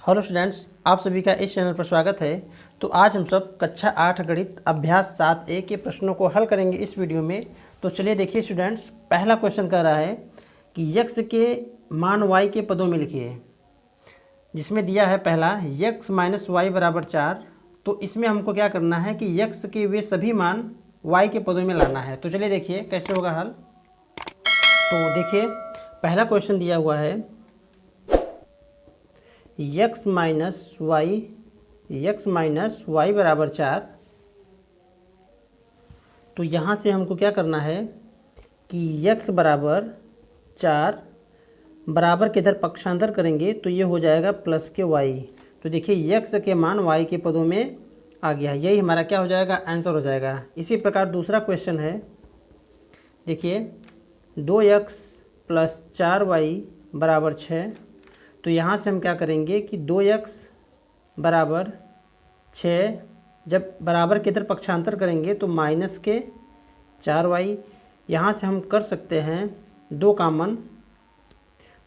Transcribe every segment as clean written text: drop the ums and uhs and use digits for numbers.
Hello students, आप सभी का इस चैनल पर स्वागत है। तो आज हम सब कक्षा 8 गणित अभ्यास 7A के प्रश्नों को हल करेंगे इस वीडियो में। तो चलिए देखिए स्टूडेंट्स, पहला क्वेश्चन कह रहा है कि यक्स के मान y के पदों में लिखिए, जिसमें दिया है पहला x माइनस वाई बराबर 4। तो इसमें हमको क्या करना है कि यक्स के वे सभी मान y के पदों में लाना है। तो चलिए देखिए कैसे होगा हल। तो देखिए पहला क्वेश्चन दिया हुआ है x माइनस वाई बराबर 4। तो यहाँ से हमको क्या करना है कि x बराबर 4 बराबर के इधर पक्षांतर करेंगे तो ये हो जाएगा प्लस के y। तो देखिए x के मान y के पदों में आ गया, यही हमारा क्या हो जाएगा, आंसर हो जाएगा। इसी प्रकार दूसरा क्वेश्चन है, देखिए 2x प्लस 4y बराबर 6। तो यहाँ से हम क्या करेंगे कि 2x बराबर 6 जब बराबर के इधर पक्षांतर करेंगे तो माइनस के 4y। यहाँ से हम कर सकते हैं 2 कॉमन,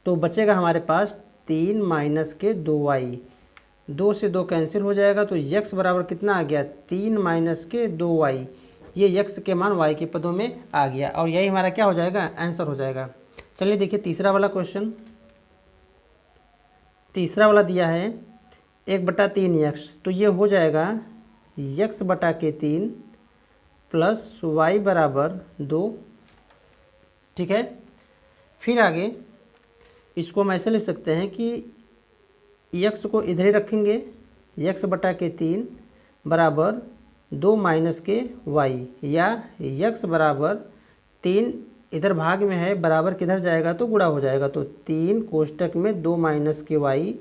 तो बचेगा हमारे पास 3 माइनस के 2y। 2 से 2 कैंसिल हो जाएगा तो x बराबर कितना आ गया, 3 माइनस के 2y। ये x के मान y के पदों में आ गया और यही हमारा क्या हो जाएगा, आंसर हो जाएगा। चलिए देखिए तीसरा वाला क्वेश्चन। तीसरा वाला दिया है 1/3x। तो ये हो जाएगा x/3 प्लस y बराबर 2। ठीक है, फिर आगे इसको हम ऐसे लिख सकते हैं कि x को इधर ही रखेंगे, x/3 बराबर 2 माइनस के y, या x बराबर 3 इधर भाग में है, बराबर किधर जाएगा तो गुणा हो जाएगा। तो 3 कोष्टक में 2 माइनस के y।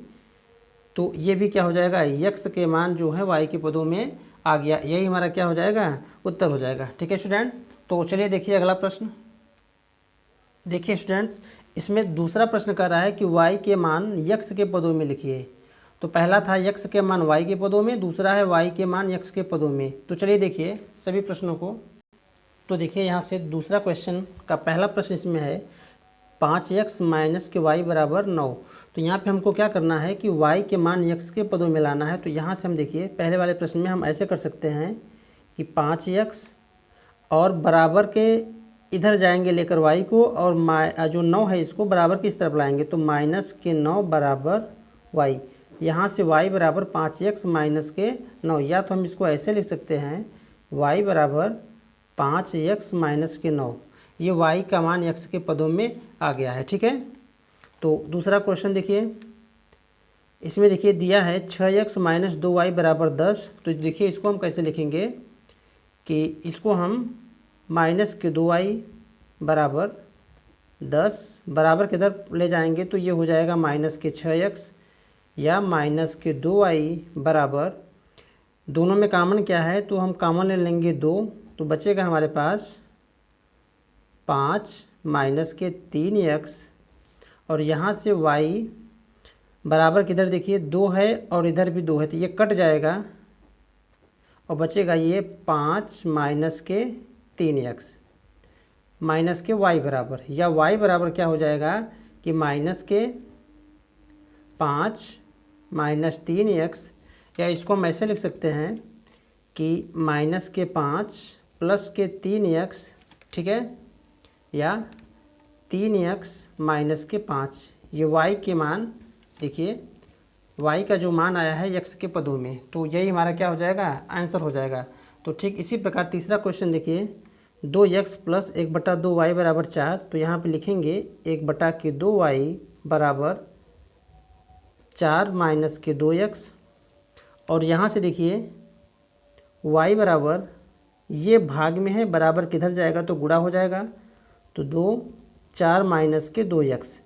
तो ये भी क्या हो जाएगा, x के मान जो है y के पदों में आ गया, यही हमारा क्या हो जाएगा, उत्तर हो जाएगा। ठीक है स्टूडेंट, तो चलिए देखिए अगला प्रश्न। देखिए स्टूडेंट्स, इसमें दूसरा प्रश्न कर रहा है कि y के मान x के पदों में लिखिए। तो पहला था x के मान y के पदों में, दूसरा है y के मान x के पदों में। तो चलिए देखिए सभी प्रश्नों को। तो देखिए यहाँ से दूसरा क्वेश्चन का पहला प्रश्न इसमें है 5x माइनस के y बराबर 9। तो यहाँ पे हमको क्या करना है कि y के मान x के पदों में लाना है। तो यहाँ से हम देखिए पहले वाले प्रश्न में हम ऐसे कर सकते हैं कि 5x और बराबर के इधर जाएंगे लेकर y को, और जो 9 है इसको बराबर की इस तरफ लाएंगे तो माइनस के 9 बराबर y। यहाँ से y बराबर 5x माइनस के 9, या तो हम इसको ऐसे लिख सकते हैं y बराबर 5x माइनस के 9। ये y का मान x के पदों में आ गया है। ठीक है, तो दूसरा क्वेश्चन देखिए, इसमें देखिए दिया है 6x माइनस 2y बराबर 10। तो देखिए इसको हम कैसे लिखेंगे कि इसको हम माइनस के 2y बराबर 10 बराबर के इधर ले जाएंगे तो ये हो जाएगा माइनस के 6x, या माइनस के 2y बराबर, दोनों में कॉमन क्या है तो हम कॉमन ले लेंगे 2। तो बचेगा हमारे पास 5 माइनस के 3x, और यहाँ से y बराबर किधर देखिए 2 है और इधर भी 2 है, तो ये कट जाएगा और बचेगा ये 5 माइनस के 3x माइनस के y बराबर, या y बराबर क्या हो जाएगा कि माइनस के 5 माइनस 3x, या इसको हम ऐसे लिख सकते हैं कि माइनस के 5 प्लस के 3x। ठीक है, या 3x माइनस के 5। ये y के मान देखिए, y का जो मान आया है x के पदों में, तो यही हमारा क्या हो जाएगा, आंसर हो जाएगा। तो ठीक इसी प्रकार तीसरा क्वेश्चन देखिए 2x प्लस 1/2y बराबर 4। तो यहाँ पे लिखेंगे 1/2y बराबर 4 माइनस के 2x, और यहाँ से देखिए y बराबर, ये भाग में है, बराबर किधर जाएगा तो गुणा हो जाएगा। तो 4 माइनस के 2x,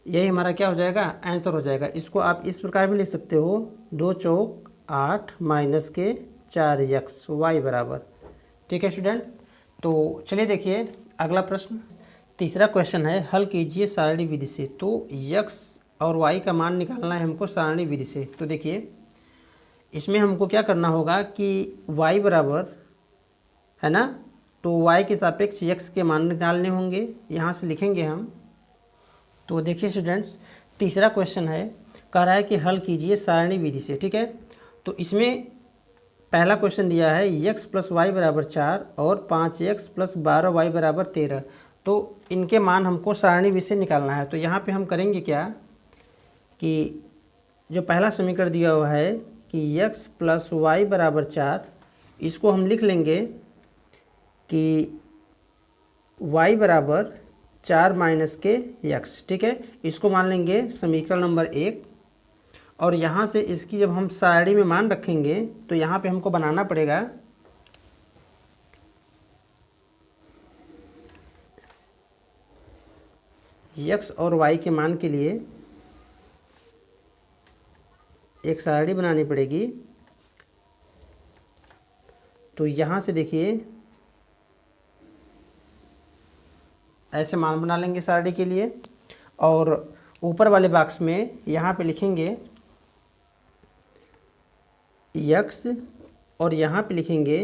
यही हमारा क्या हो जाएगा, आंसर हो जाएगा। इसको आप इस प्रकार भी लिख सकते हो 2 चौक 8 माइनस के 4x y बराबर। ठीक है स्टूडेंट, तो चलिए देखिए अगला प्रश्न। तीसरा क्वेश्चन है हल कीजिए सारणी विधि से। तो x और y का मान निकालना है हमको सारणी विधि से। तो देखिए इसमें हमको क्या करना होगा कि y बराबर है ना, तो y के सापेक्ष x के मान निकालने होंगे। यहाँ से लिखेंगे हम। तो देखिए स्टूडेंट्स तीसरा क्वेश्चन है कह रहा है कि हल कीजिए सारणी विधि से। ठीक है, तो इसमें पहला क्वेश्चन दिया है x प्लस वाई बराबर 4 और 5x प्लस 12y बराबर 13। तो इनके मान हमको सारणी विधि से निकालना है। तो यहाँ पे हम करेंगे क्या कि जो पहला समीकरण दिया हुआ है कि x प्लस वाई बराबर 4, इसको हम लिख लेंगे कि y बराबर 4 माइनस के x। ठीक है, इसको मान लेंगे समीकरण नंबर 1। और यहाँ से इसकी जब हम सारणी में मान रखेंगे तो यहाँ पे हमको बनाना पड़ेगा x और y के मान के लिए एक सारणी बनानी पड़ेगी। तो यहाँ से देखिए ऐसे मान बना लेंगे सारणी के लिए, और ऊपर वाले बॉक्स में यहाँ पे लिखेंगे x और यहाँ पे लिखेंगे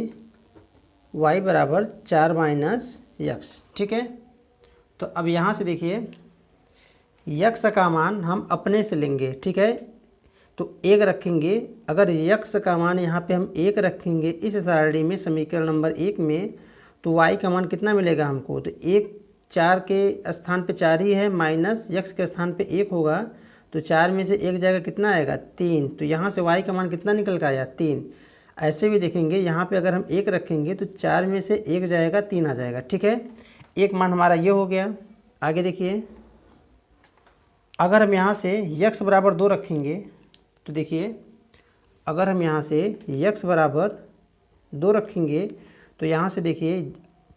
y बराबर 4 माइनस x। ठीक है, तो अब यहाँ से देखिए x का मान हम अपने से लेंगे। ठीक है, तो 1 रखेंगे। अगर x का मान यहाँ पे हम 1 रखेंगे इस सारणी में समीकरण नंबर 1 में, तो y का मान कितना मिलेगा हमको, तो 1 4 के स्थान पे 4 ही है, माइनस x के स्थान पे 1 होगा, तो 4 में से 1 जाएगा कितना आएगा 3। तो यहाँ से y का मान कितना निकल कर आया 3। ऐसे भी देखेंगे यहाँ पे अगर हम 1 रखेंगे तो 4 में से 1 जाएगा 3 आ जाएगा। ठीक है, एक मान हमारा ये हो गया। आगे देखिए अगर हम यहाँ से x बराबर 2 रखेंगे तो देखिए अगर हम यहाँ से x बराबर 2 रखेंगे तो यहाँ से देखिए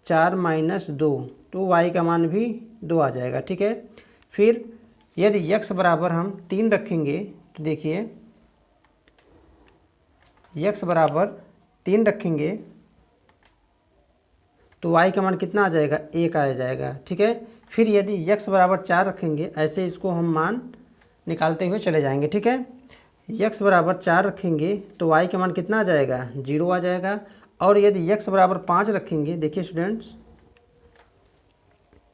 4 माइनस 2, तो y का मान भी 2 आ जाएगा। ठीक है, फिर यदि x बराबर हम 3 रखेंगे तो देखिए x बराबर 3 रखेंगे तो y का मान कितना आ जाएगा 1 आ जाएगा। ठीक है, फिर यदि x बराबर 4 रखेंगे, ऐसे इसको हम मान निकालते हुए चले जाएंगे। ठीक है, x बराबर 4 रखेंगे तो y का मान कितना आ जाएगा 0 आ जाएगा। और यदि x बराबर 5 रखेंगे, देखिए स्टूडेंट्स,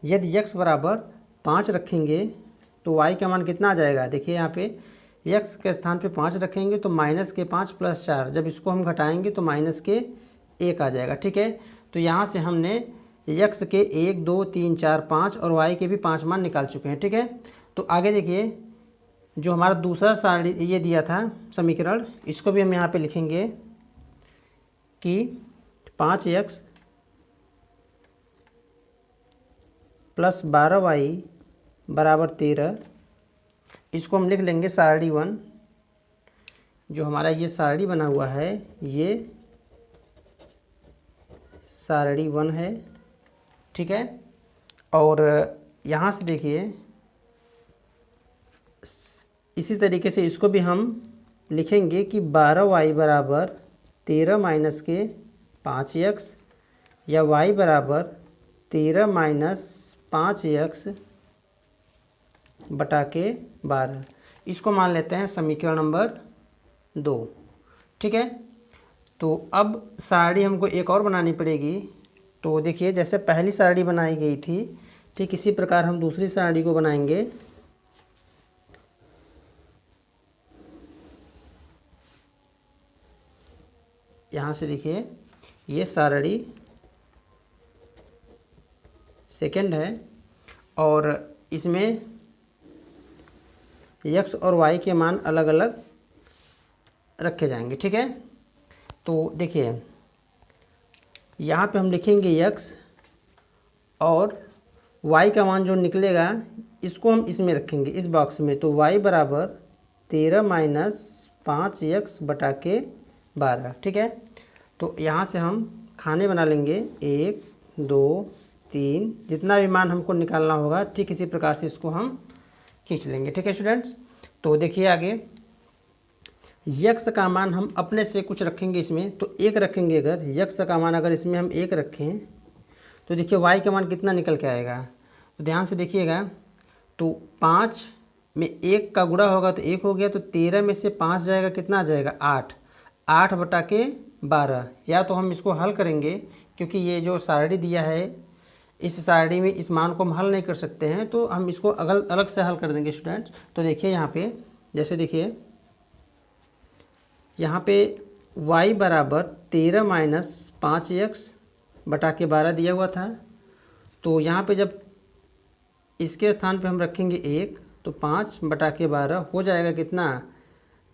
यदि x बराबर 5 रखेंगे तो y का मान कितना आ जाएगा, देखिए यहाँ पे x के स्थान पे 5 रखेंगे तो माइनस के 5 प्लस 4, जब इसको हम घटाएंगे तो माइनस के 1 आ जाएगा। ठीक है, तो यहाँ से हमने x के 1 2 3 4 5 और y के भी 5 मान निकाल चुके हैं। ठीक है, तो आगे देखिए जो हमारा दूसरा सारणी ये दिया था समीकरण, इसको भी हम यहाँ पे लिखेंगे कि 5x प्लस 12y बराबर 13, इसको हम लिख लेंगे सारणी 1। जो हमारा ये सारणी बना हुआ है ये सारणी 1 है। ठीक है, और यहाँ से देखिए इसी तरीके से इसको भी हम लिखेंगे कि 12y बराबर 13 माइनस के 5x, या y बराबर 13 माइनस 5x बटा के 12, इसको मान लेते हैं समीकरण नंबर 2। ठीक है, तो अब सारणी हमको एक और बनानी पड़ेगी। तो देखिए जैसे पहली सारणी बनाई गई थी, ठीक इसी प्रकार हम दूसरी सारणी को बनाएंगे। यहाँ से देखिए ये सारणी सेकंड है और इसमें x और y के मान अलग अलग रखे जाएंगे। ठीक है, तो देखिए यहाँ पे हम लिखेंगे x और y का मान जो निकलेगा इसको हम इसमें रखेंगे इस बॉक्स में। तो y बराबर 13 माइनस 5x बटा के 12। ठीक है, तो यहाँ से हम खाने बना लेंगे 1 2 3, जितना भी मान हमको निकालना होगा ठीक इसी प्रकार से इसको हम खींच लेंगे। ठीक है स्टूडेंट्स, तो देखिए आगे x का मान हम अपने से कुछ रखेंगे इसमें, तो 1 रखेंगे। अगर x का मान अगर इसमें हम 1 रखें तो देखिए y का मान कितना निकल के आएगा, तो ध्यान से देखिएगा। तो 5 में 1 का गुणा होगा तो 1 हो गया, तो 13 में से 5 जाएगा कितना आ जाएगा 8, 8 बटा के 12। या तो हम इसको हल करेंगे क्योंकि ये जो सारणी दिया है इस सारणी में इस मान को हम हल नहीं कर सकते हैं, तो हम इसको अलग अलग से हल कर देंगे स्टूडेंट्स। तो देखिए यहाँ पे जैसे देखिए यहाँ पे y बराबर 13 माइनस 5x बटा के 12 दिया हुआ था। तो यहाँ पे जब इसके स्थान पे हम रखेंगे 1 तो 5 बटा के 12 हो जाएगा कितना,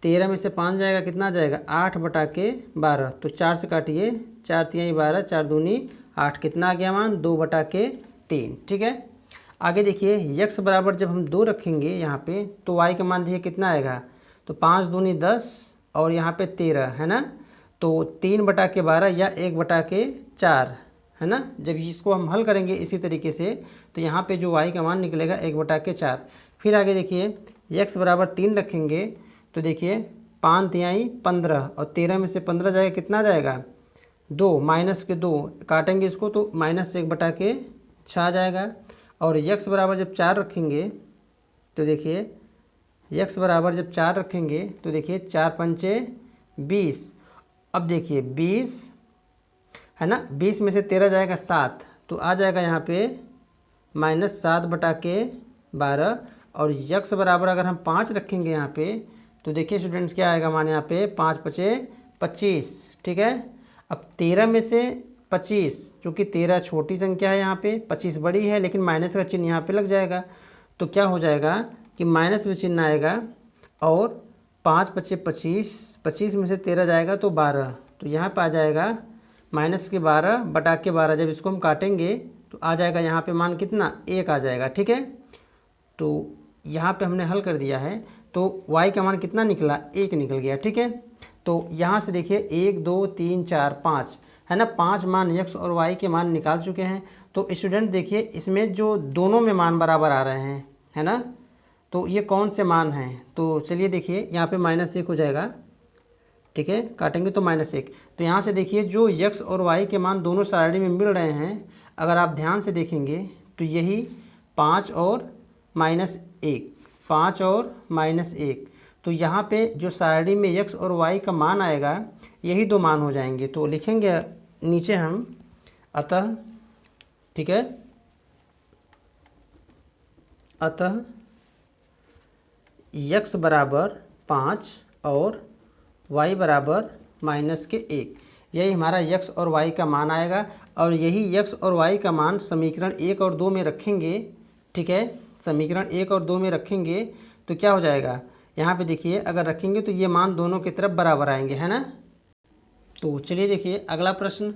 13 में से 5 जाएगा कितना आ जाएगा 8 बटा के 12। तो 4 से काटिए, 4 तिहाई 12, 4 दूनी 8, कितना आ गया मान 2 बटा के 3। ठीक है, आगे देखिए x बराबर जब हम 2 रखेंगे यहाँ पे तो y का मान देखिए कितना आएगा, तो 5 दूनी 10 और यहाँ पे 13 है ना, तो 3 बटा के 12 या 1 बटा के 4 है ना। जब इसको हम हल करेंगे इसी तरीके से तो यहाँ पे जो y का मान निकलेगा 1 बटा के 4। फिर आगे देखिए x बराबर 3 रखेंगे तो देखिए 5 तिहाई 15 और 13 में से 15 जाएगा कितना जाएगा 2, माइनस के 2 काटेंगे इसको तो माइनस 1 बटा के 6 आ जाएगा। और x बराबर जब 4 रखेंगे तो देखिए x बराबर जब 4 रखेंगे तो देखिए 4 पंचे 20। अब देखिए 20 है ना, 20 में से 13 जाएगा 7 तो आ जाएगा यहाँ पे माइनस 7 बटा के 12। और x बराबर अगर हम 5 रखेंगे यहाँ पे तो देखिए स्टूडेंट्स क्या आएगा मान यहाँ पे 5 पचे 25। ठीक है, अब 13 में से 25, चूँकि 13 छोटी संख्या है यहाँ पे 25 बड़ी है, लेकिन माइनस का चिन्ह यहाँ पे लग जाएगा तो क्या हो जाएगा कि माइनस में चिन्ह आएगा और 5 पचे 25, 25 में से 13 जाएगा तो 12, तो यहाँ पे आ जाएगा माइनस के 12 बटा के 12। जब इसको हम काटेंगे तो आ जाएगा यहाँ पे मान कितना 1 आ जाएगा। ठीक है, तो यहाँ पे हमने हल कर दिया है तो y का मान कितना निकला 1 निकल गया। ठीक है, तो यहाँ से देखिए 1 2 3 4 5 है ना, 5 मान x और y के मान निकाल चुके हैं। तो स्टूडेंट देखिए इसमें जो दोनों में मान बराबर आ रहे हैं है ना, तो ये कौन से मान हैं, तो चलिए देखिए यहाँ पे -1 हो जाएगा। ठीक है, काटेंगे तो -1। तो यहाँ से देखिए जो x और y के मान दोनों सारणी में मिल रहे हैं, अगर आप ध्यान से देखेंगे तो यही 5 और -1, 5 और -1, तो यहाँ पे जो सारणी में x और y का मान आएगा यही दो मान हो जाएंगे। तो लिखेंगे नीचे हम अतः, ठीक है, अतः x बराबर 5 और y बराबर -1, यही हमारा x और y का मान आएगा। और यही x और y का मान समीकरण 1 और 2 में रखेंगे। ठीक है, समीकरण 1 और 2 में रखेंगे तो क्या हो जाएगा, यहाँ पे देखिए अगर रखेंगे तो ये मान दोनों की तरफ बराबर आएंगे है ना। तो चलिए देखिए अगला प्रश्न,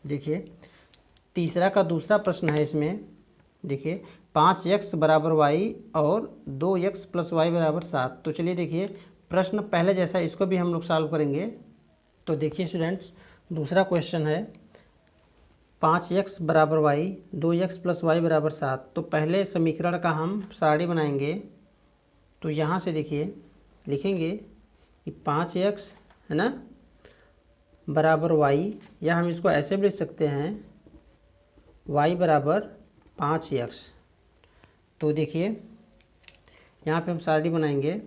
देखिए तीसरा का दूसरा प्रश्न है। इसमें देखिए 5x बराबर y और 2x प्लस वाई बराबर 7। तो चलिए देखिए प्रश्न पहले जैसा इसको भी हम लोग सॉल्व करेंगे। तो देखिए स्टूडेंट्स दूसरा क्वेश्चन है 5x बराबर y, 2x प्लस वाई बराबर 7। तो पहले समीकरण का हम सारणी बनाएंगे। तो यहाँ से देखिए लिखेंगे कि 5x है ना बराबर y, या हम इसको ऐसे भी लिख सकते हैं y बराबर 5x। तो देखिए यहाँ पे हम सारणी बनाएंगे।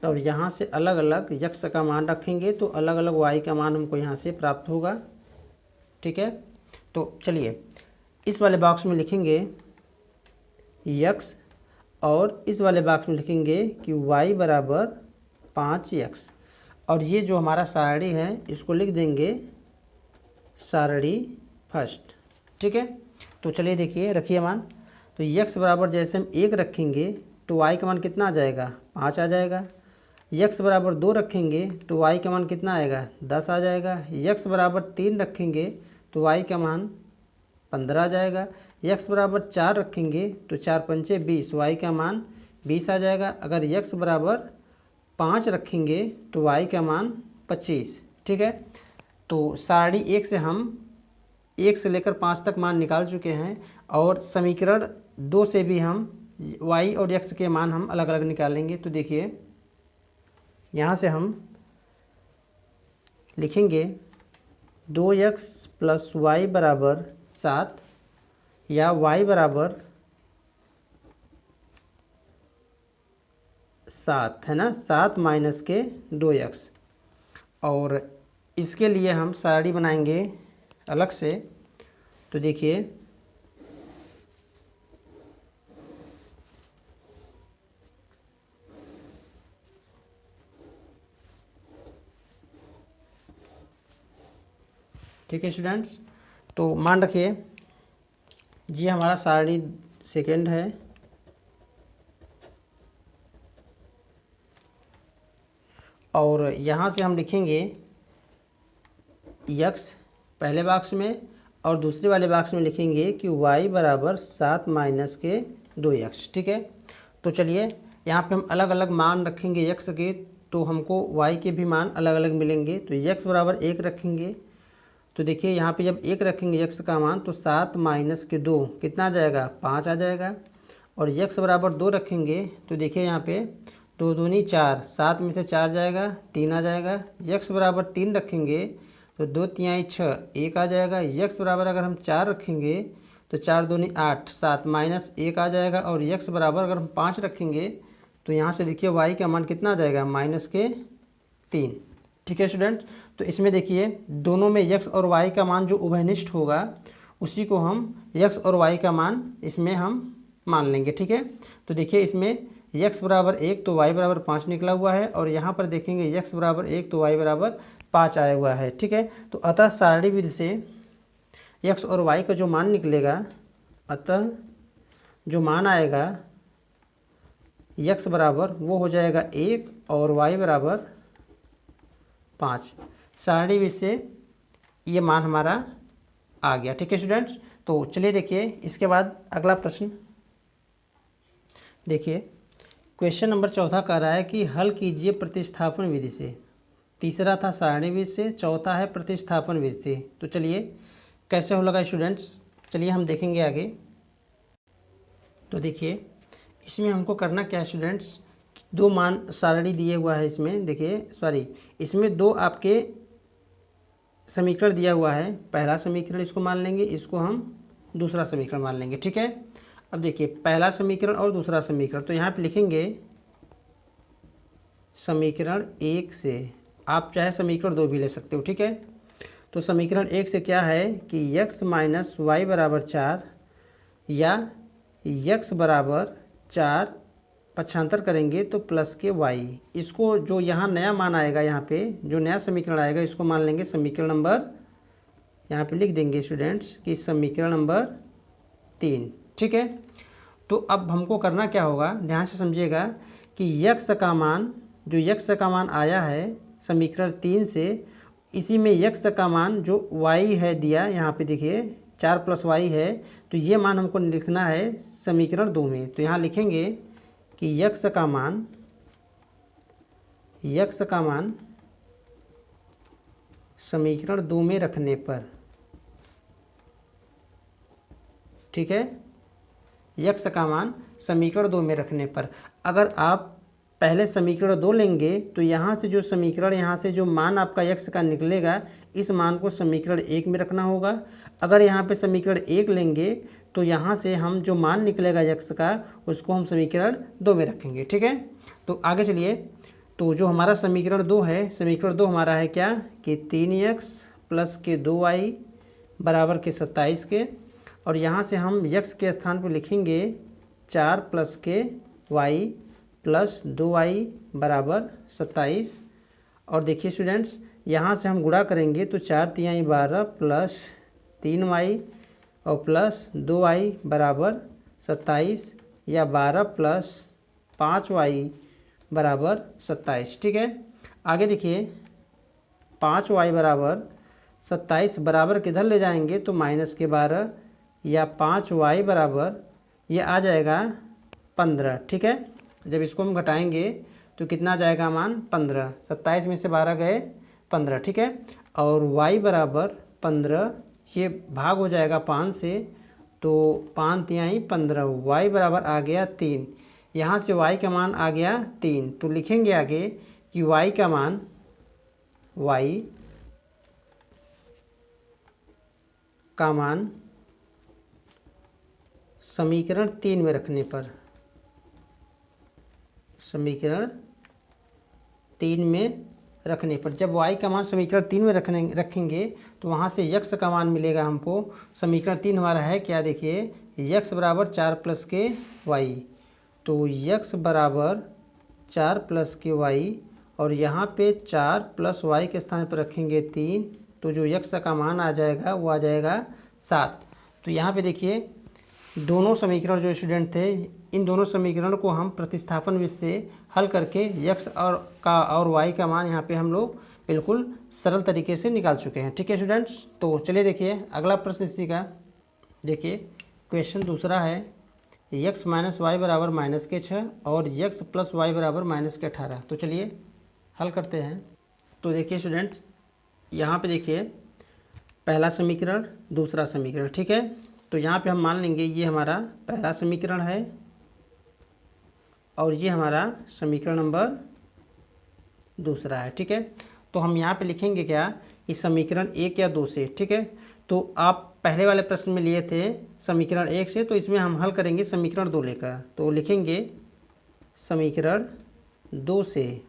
और यहाँ से अलग अलग x का मान रखेंगे तो अलग अलग y का मान हमको यहाँ से प्राप्त होगा। ठीक है, तो चलिए इस वाले बॉक्स में लिखेंगे x और इस वाले बॉक्स में लिखेंगे कि y बराबर 5x। और ये जो हमारा सारणी है इसको लिख देंगे सारणी फर्स्ट। ठीक है, तो चलिए देखिए रखिए मान। तो x बराबर जैसे हम 1 रखेंगे तो y का मान कितना आ जाएगा 5 आ जाएगा। x बराबर 2 रखेंगे तो y का मान कितना आएगा 10 आ जाएगा। x बराबर 3 रखेंगे तो y का मान 15 आ जाएगा। x बराबर 4 रखेंगे तो 4 पंचे 20, y का मान 20 आ जाएगा। अगर x बराबर 5 रखेंगे तो y का मान 25। ठीक है, तो सारणी 1 से हम 1 से लेकर 5 तक मान निकाल चुके हैं और समीकरण 2 से भी हम y और x के मान हम अलग अलग निकालेंगे। तो देखिए यहाँ से हम लिखेंगे 2x प्लस वाई बराबर 7 या y बराबर 7 है ना, 7 माइनस के 2x। और इसके लिए हम सारणी बनाएंगे अलग से। तो देखिए ठीक है स्टूडेंट्स, तो मान रखिए जी हमारा सारणी सेकेंड है और यहाँ से हम लिखेंगे x पहले बॉक्स में और दूसरे वाले बॉक्स में लिखेंगे कि y बराबर 7 माइनस के 2x। ठीक है, तो चलिए यहाँ पे हम अलग अलग मान रखेंगे x के, तो हमको y के भी मान अलग अलग मिलेंगे। तो x बराबर 1 रखेंगे, तो देखिए यहाँ पे जब 1 रखेंगे x का मान तो 7 माइनस के 2 कितना आ जाएगा, 5 आ जाएगा। और x बराबर 2 रखेंगे तो देखिए यहाँ पे 2 दूनी 4, 7 में से 4 जाएगा 3 आ जाएगा। x बराबर 3 रखेंगे तो 2 तिहाई 6 1 आ जाएगा। x बराबर अगर हम 4 रखेंगे तो 4 दूनी 8, 7 माइनस 1 आ जाएगा। और x बराबर अगर हम 5 रखेंगे तो यहाँ से देखिए y का मान कितना आ जाएगा, माइनस के 3। ठीक है स्टूडेंट, तो इसमें देखिए दोनों में x और y का मान जो उभयनिष्ठ होगा उसी को हम x और y का मान इसमें हम मान लेंगे। ठीक है, तो देखिए इसमें x बराबर 1 तो y बराबर 5 निकला हुआ है और यहाँ पर देखेंगे x बराबर 1 तो y बराबर 5 आया हुआ है। ठीक है, तो अतः सारणी विधि से x और y का जो मान निकलेगा, अतः जो मान आएगा x बराबर वो हो जाएगा 1 और y बराबर 5। सारणी विधि से ये मान हमारा आ गया। ठीक है स्टूडेंट्स, तो चलिए देखिए इसके बाद अगला प्रश्न देखिए। क्वेश्चन नंबर 14 कह रहा है कि हल कीजिए प्रतिस्थापन विधि से। तीसरा था सारणी विधि से, चौथा है प्रतिस्थापन विधि से। तो चलिए कैसे हो लगा स्टूडेंट्स, चलिए हम देखेंगे आगे। तो देखिए इसमें हमको करना क्या है स्टूडेंट्स, दो मान सारणी दिए हुआ है इसमें, देखिए इसमें दो आपके समीकरण दिया हुआ है। पहला समीकरण इसको मान लेंगे, इसको हम दूसरा समीकरण मान लेंगे। ठीक है, अब देखिए पहला समीकरण और दूसरा समीकरण, तो यहाँ पे लिखेंगे समीकरण 1 से, आप चाहे समीकरण 2 भी ले सकते हो। ठीक है, तो समीकरण 1 से क्या है कि x माइनस वाई बराबर 4 या x बराबर 4 पक्षांतर करेंगे तो प्लस के y, इसको जो यहाँ नया मान आएगा, यहाँ पे जो नया समीकरण आएगा इसको मान लेंगे समीकरण नंबर, यहाँ पे लिख देंगे स्टूडेंट्स कि समीकरण नंबर 3। ठीक है, तो अब हमको करना क्या होगा, ध्यान से समझिएगा कि x का मान, जो x का मान आया है समीकरण 3 से, इसी में x का मान जो y है दिया, यहाँ पे देखिए 4 प्लस y है, तो ये मान हमको लिखना है समीकरण 2 में। तो यहाँ लिखेंगे कि x का मान समीकरण 2 में रखने पर, ठीक है, x का मान समीकरण 2 में रखने पर, अगर आप पहले समीकरण 2 लेंगे तो यहाँ से जो समीकरण, यहाँ से जो मान आपका x का निकलेगा, इस मान को समीकरण 1 में रखना होगा। अगर यहाँ पे समीकरण 1 लेंगे तो यहाँ से हम जो मान निकलेगा x का, उसको हम समीकरण 2 में रखेंगे। ठीक है, तो आगे चलिए। तो जो हमारा समीकरण 2 है, समीकरण 2 हमारा है क्या कि 3x प्लस के 2y बराबर के 27 के, और यहाँ से हम x के स्थान पर लिखेंगे 4 प्लस के y प्लस 2y बराबर 27। और देखिए स्टूडेंट्स यहाँ से हम गुणा करेंगे तो 4 तिहाई 12 प्लस 3y और प्लस 2y बराबर 27, या 12 प्लस 5y बराबर 27। ठीक है, आगे देखिए 5y बराबर 27 बराबर किधर ले जाएंगे तो माइनस के 12, या 5y बराबर ये आ जाएगा 15। ठीक है, जब इसको हम घटाएंगे तो कितना आ जाएगा मान 15, 27 में से 12 गए 15। ठीक है, और y बराबर 15, ये भाग हो जाएगा 5 से, तो 5 तिहाई 15, y बराबर आ गया 3। यहाँ से y का मान आ गया 3, तो लिखेंगे आगे कि y का मान, समीकरण 3 में रखने पर, समीकरण 3 में रखने पर, जब y का मान समीकरण 3 में रखेंगे तो वहाँ से x का मान मिलेगा हमको। समीकरण 3 हमारा है क्या, देखिए x बराबर 4 प्लस के y, तो x बराबर 4 प्लस के y, और यहाँ पे 4 प्लस y के स्थान पर रखेंगे 3, तो जो x का मान आ जाएगा वो आ जाएगा 7। तो यहाँ पे देखिए दोनों समीकरण जो स्टूडेंट थे, इन दोनों समीकरण को हम प्रतिस्थापन विधि से हल करके x और y का मान यहाँ पे हम लोग बिल्कुल सरल तरीके से निकाल चुके हैं। ठीक है स्टूडेंट्स, तो चलिए देखिए अगला प्रश्न इसी का। देखिए क्वेश्चन दूसरा है, x माइनस वाई बराबर माइनस के 6 और x प्लस वाई बराबर माइनस के 18। तो चलिए हल करते हैं। तो देखिए स्टूडेंट्स, यहाँ पे देखिए पहला समीकरण, दूसरा समीकरण, ठीक है। तो यहाँ पे हम मान लेंगे ये हमारा पहला समीकरण है और ये हमारा समीकरण नंबर दूसरा है, ठीक है। तो हम यहाँ पे लिखेंगे क्या, इस समीकरण 1 या 2 से, ठीक है। तो आप पहले वाले प्रश्न में लिए थे समीकरण 1 से, तो इसमें हम हल करेंगे समीकरण 2 लेकर। तो लिखेंगे समीकरण 2 से।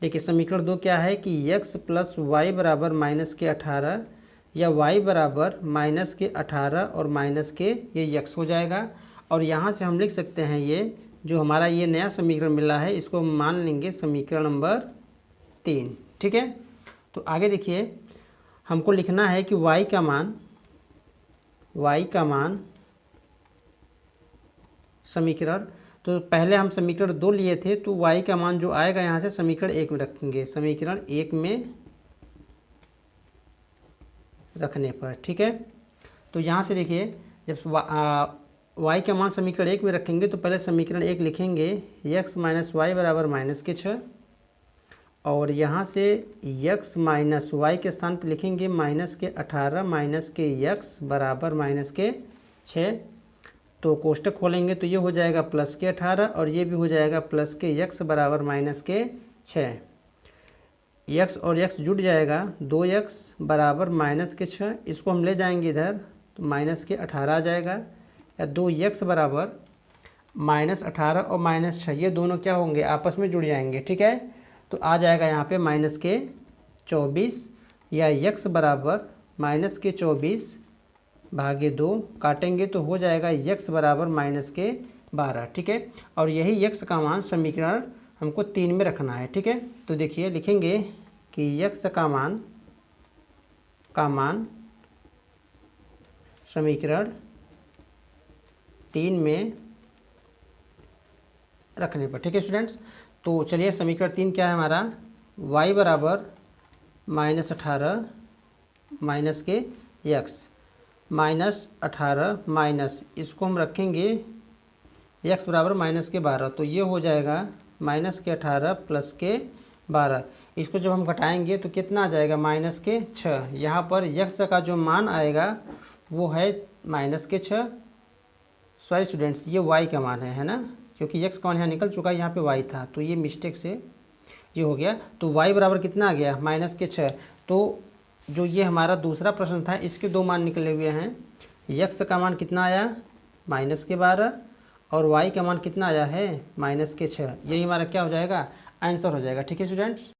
देखिए समीकरण 2 क्या है कि x प्लस वाई बराबर माइनस के 18 या y बराबर माइनस के 18 और माइनस के ये x हो जाएगा। और यहाँ से हम लिख सकते हैं ये जो हमारा ये नया समीकरण मिला है, इसको हम मान लेंगे समीकरण नंबर 3, ठीक है। तो आगे देखिए हमको लिखना है कि y का मान समीकरण, तो पहले हम समीकरण 2 लिए थे, तो y का मान जो आएगा यहाँ से समीकरण 1 में रखेंगे, समीकरण 1 में रखने पर, ठीक है। तो यहाँ से देखिए जब y का मान समीकरण 1 में रखेंगे तो पहले समीकरण 1 लिखेंगे x माइनस वाई बराबर माइनस के 6, और यहाँ से x माइनस वाई के स्थान पर लिखेंगे माइनस के 18 माइनस के x बराबर माइनस के 6। तो कोष्टक खोलेंगे तो ये हो जाएगा प्लस के 18 और ये भी हो जाएगा प्लस के x बराबर माइनस के 6। x और x जुड़ जाएगा, 2x बराबर माइनस के 6, इसको हम ले जाएंगे इधर तो माइनस के 18 आ जाएगा, या 2x बराबर माइनस 18 और माइनस 6 ये दोनों क्या होंगे, आपस में जुड़ जाएंगे, ठीक है। तो आ जाएगा यहाँ पे माइनस के 24, या x बराबर माइनस के 24 भागे 2 काटेंगे तो हो जाएगा x बराबर माइनस के 12, ठीक है। और यही x का मान समीकरण हमको 3 में रखना है, ठीक है। तो देखिए लिखेंगे कि x का मान समीकरण 3 में रखने पर, ठीक है स्टूडेंट्स। तो चलिए समीकरण 3 क्या है हमारा, y बराबर माइनस 18 माइनस के x, माइनस 18 माइनस इसको हम रखेंगे x बराबर माइनस के 12, तो ये हो जाएगा माइनस के 18 प्लस के 12। इसको जब हम घटाएंगे तो कितना आ जाएगा, माइनस के 6। यहाँ पर x का जो मान आएगा वो है माइनस के 6, सॉरी स्टूडेंट्स ये y का मान है ना, क्योंकि x का मान यहाँ निकल चुका है, यहाँ पे y था, तो ये मिस्टेक से ये हो गया। तो y बराबर कितना आ गया, माइनस के 6। तो जो ये हमारा दूसरा प्रश्न था इसके 2 मान निकले हुए हैं, x का मान कितना आया, माइनस के 12, और y का मान कितना आया है, माइनस के 6। यही हमारा क्या हो जाएगा, आंसर हो जाएगा, ठीक है स्टूडेंट्स।